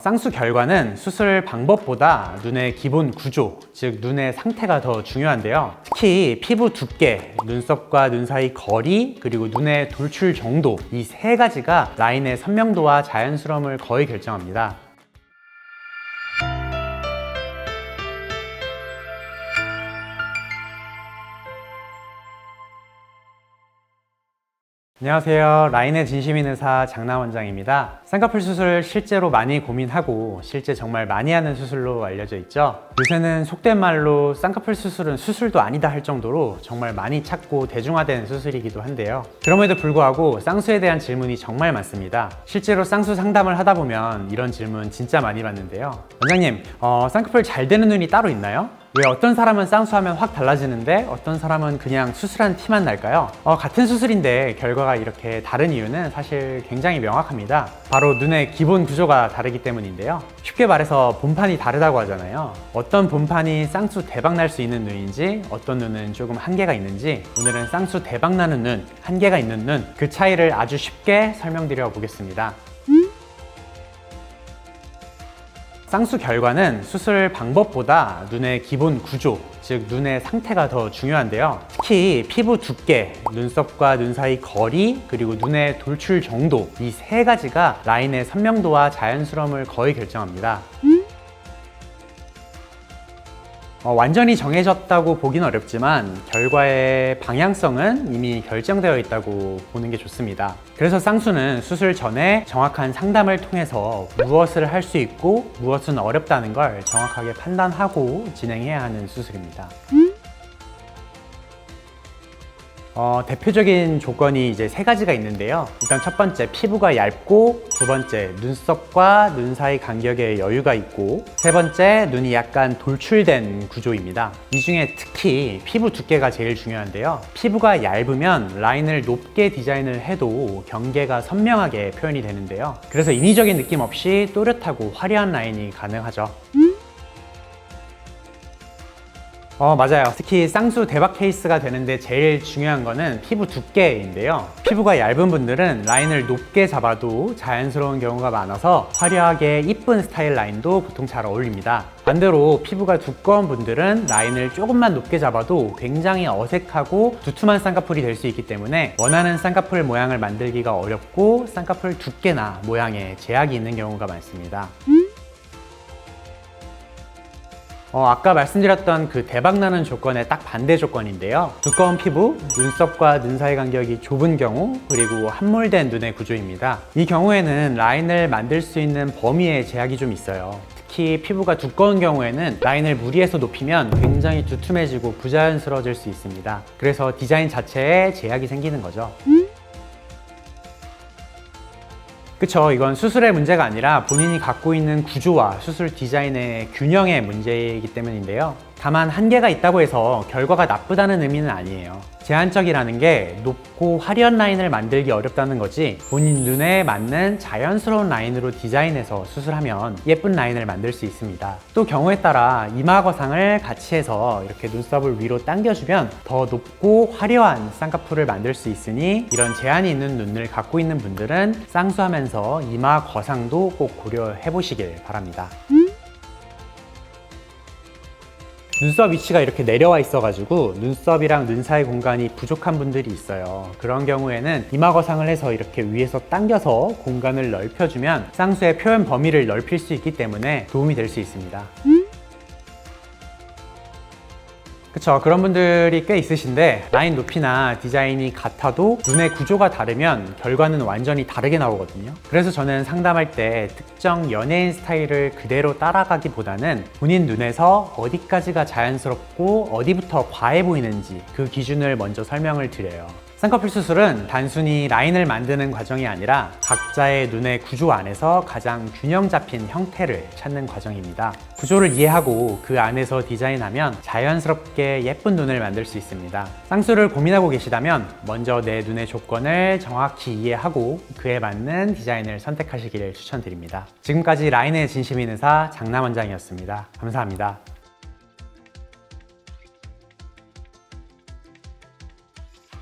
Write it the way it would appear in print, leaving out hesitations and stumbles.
쌍수 결과는 수술 방법보다 눈의 기본 구조, 즉 눈의 상태가 더 중요한데요. 특히 피부 두께, 눈썹과 눈 사이 거리, 그리고 눈의 돌출 정도, 이 세 가지가 라인의 선명도와 자연스러움을 거의 결정합니다. 안녕하세요. 라인의 진심 있는 의사 장남 원장입니다. 쌍꺼풀 수술 실제로 많이 고민하고 실제 정말 많이 하는 수술로 알려져 있죠. 요새는 속된 말로 쌍꺼풀 수술은 수술도 아니다 할 정도로 정말 많이 찾고 대중화된 수술이기도 한데요. 그럼에도 불구하고 쌍수에 대한 질문이 정말 많습니다. 실제로 쌍수 상담을 하다 보면 이런 질문 진짜 많이 받는데요. 원장님, 쌍꺼풀 잘 되는 눈이 따로 있나요? 왜 어떤 사람은 쌍수하면 확 달라지는데 어떤 사람은 그냥 수술한 티만 날까요? 같은 수술인데 결과가 이렇게 다른 이유는 사실 굉장히 명확합니다. 바로 눈의 기본 구조가 다르기 때문인데요. 쉽게 말해서 본판이 다르다고 하잖아요. 어떤 본판이 쌍수 대박 날 수 있는 눈인지, 어떤 눈은 조금 한계가 있는지, 오늘은 쌍수 대박 나는 눈, 한계가 있는 눈, 그 차이를 아주 쉽게 설명드려 보겠습니다. 쌍수 결과는 수술 방법보다 눈의 기본 구조, 즉 눈의 상태가 더 중요한데요. 특히 피부 두께, 눈썹과 눈 사이 거리, 그리고 눈의 돌출 정도, 이 세 가지가 라인의 선명도와 자연스러움을 거의 결정합니다. 완전히 정해졌다고 보긴 어렵지만 결과의 방향성은 이미 결정되어 있다고 보는 게 좋습니다. 그래서 쌍수는 수술 전에 정확한 상담을 통해서 무엇을 할 수 있고 무엇은 어렵다는 걸 정확하게 판단하고 진행해야 하는 수술입니다. 대표적인 조건이 이제 세 가지가 있는데요. 일단 첫 번째, 피부가 얇고, 두 번째, 눈썹과 눈 사이 간격에 여유가 있고, 세 번째, 눈이 약간 돌출된 구조입니다. 이 중에 특히 피부 두께가 제일 중요한데요. 피부가 얇으면 라인을 높게 디자인을 해도 경계가 선명하게 표현이 되는데요. 그래서 인위적인 느낌 없이 또렷하고 화려한 라인이 가능하죠. 맞아요. 특히 쌍수 대박 케이스가 되는데 제일 중요한 거는 피부 두께인데요. 피부가 얇은 분들은 라인을 높게 잡아도 자연스러운 경우가 많아서 화려하게 이쁜 스타일 라인도 보통 잘 어울립니다. 반대로 피부가 두꺼운 분들은 라인을 조금만 높게 잡아도 굉장히 어색하고 두툼한 쌍꺼풀이 될 수 있기 때문에 원하는 쌍꺼풀 모양을 만들기가 어렵고 쌍꺼풀 두께나 모양에 제약이 있는 경우가 많습니다. 아까 말씀드렸던 그 대박나는 조건의 딱 반대 조건인데요. 두꺼운 피부, 눈썹과 눈 사이 간격이 좁은 경우, 그리고 함몰된 눈의 구조입니다. 이 경우에는 라인을 만들 수 있는 범위에 제약이 좀 있어요. 특히 피부가 두꺼운 경우에는 라인을 무리해서 높이면 굉장히 두툼해지고 부자연스러워질 수 있습니다. 그래서 디자인 자체에 제약이 생기는 거죠. 그쵸, 이건 수술의 문제가 아니라 본인이 갖고 있는 구조와 수술 디자인의 균형의 문제이기 때문인데요. 다만 한계가 있다고 해서 결과가 나쁘다는 의미는 아니에요. 제한적이라는 게 높고 화려한 라인을 만들기 어렵다는 거지, 본인 눈에 맞는 자연스러운 라인으로 디자인해서 수술하면 예쁜 라인을 만들 수 있습니다. 또 경우에 따라 이마 거상을 같이 해서 이렇게 눈썹을 위로 당겨주면 더 높고 화려한 쌍꺼풀을 만들 수 있으니, 이런 제한이 있는 눈을 갖고 있는 분들은 쌍수하면서 이마 거상도 꼭 고려해 보시길 바랍니다. 눈썹 위치가 이렇게 내려와 있어가지고 눈썹이랑 눈 사이 공간이 부족한 분들이 있어요. 그런 경우에는 이마 거상을 해서 이렇게 위에서 당겨서 공간을 넓혀주면 쌍수의 표현 범위를 넓힐 수 있기 때문에 도움이 될 수 있습니다. 그쵸, 그런 분들이 꽤 있으신데 라인 높이나 디자인이 같아도 눈의 구조가 다르면 결과는 완전히 다르게 나오거든요. 그래서 저는 상담할 때 특정 연예인 스타일을 그대로 따라가기보다는 본인 눈에서 어디까지가 자연스럽고 어디부터 과해 보이는지 그 기준을 먼저 설명을 드려요. 쌍꺼풀 수술은 단순히 라인을 만드는 과정이 아니라 각자의 눈의 구조 안에서 가장 균형 잡힌 형태를 찾는 과정입니다. 구조를 이해하고 그 안에서 디자인하면 자연스럽게 예쁜 눈을 만들 수 있습니다. 쌍수를 고민하고 계시다면 먼저 내 눈의 조건을 정확히 이해하고 그에 맞는 디자인을 선택하시기를 추천드립니다. 지금까지 라인의 진심 있는 의사 장남 원장이었습니다. 감사합니다.